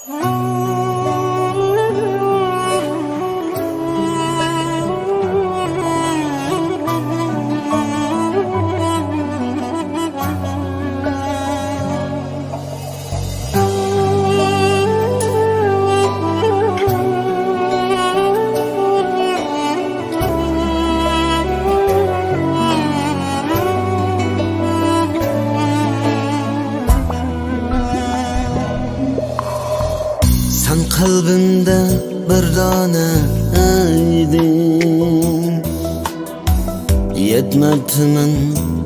Sen kalbimde bir tane eydin, yetmebtimin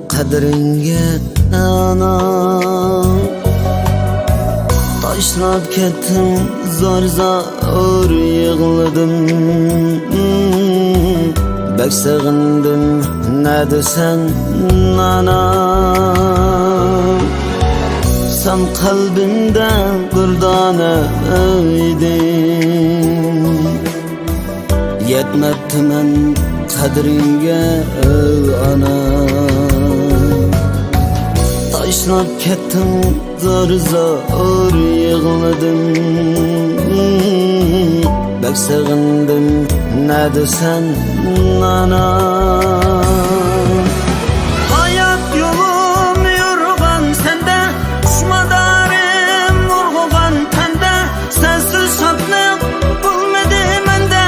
kadringe ana. Taşlap kettim, zor zor yığladım. Bek sığındım, ne desen ana. Sen kalbimde bir tane eydin, yetmebtimin kadringe ana. Taşlap kettim, zor zor yığladım. Bek sığındım, ne desen ana. Hayat yolum yorgan sende, düşmadarim vurgugan tende. Sensiz şadlık bulmadı mende,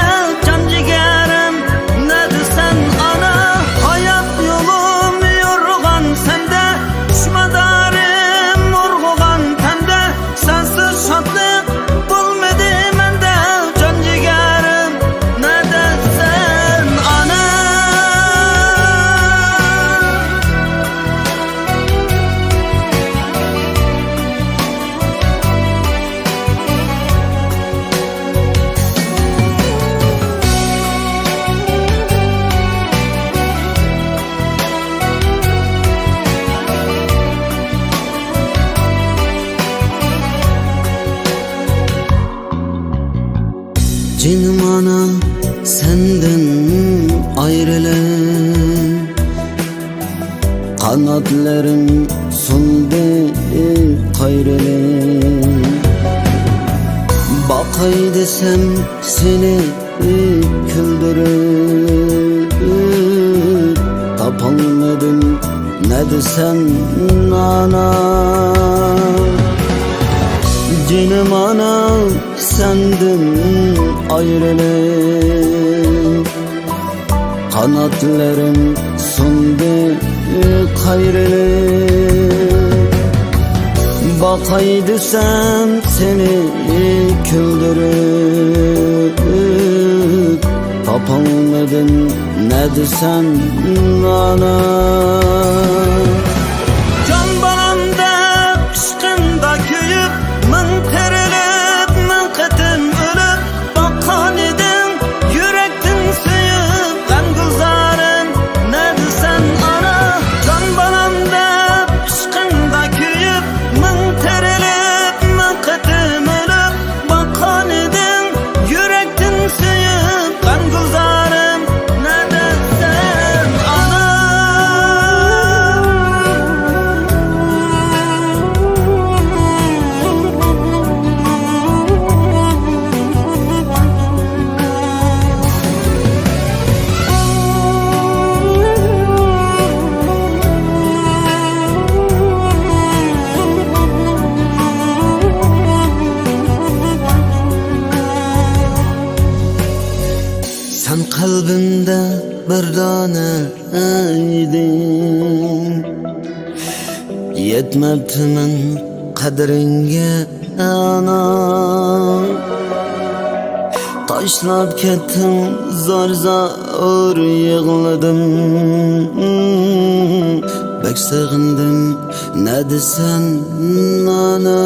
can ciğerim ne desen ana. Hayat yolum yorgan sende, düşmadarim vurgugan tende. Sensiz şadlık bulmadı mende, can ciğerim ne desen ana. Cinim ana senden ayrılır, kanatlarım sundu kayrılır. Bakay desem seni güldürür, tapamadım ne desem ana. Cinim ana senden ayrılır, kanatlarım sundu kayrılır. Bakay desem seni güldürür, tapamadım ne desem ana. Can banamda aşkında köyüp, min terilip min qetim ölüp, bakkan edim yürektin suyup, ben gülzarın ne desen ana. Can banamda aşkında köyüp, min terilip min qetim ölüp, bakkan edim yürektin suyup, ben gülzarın ne desen ana. Sen kalbimde bir tane eydin, yetmebtimin kadringe ana. Taşlap kettim, zor zor yığladım. Bek sığındım, ne desen ana.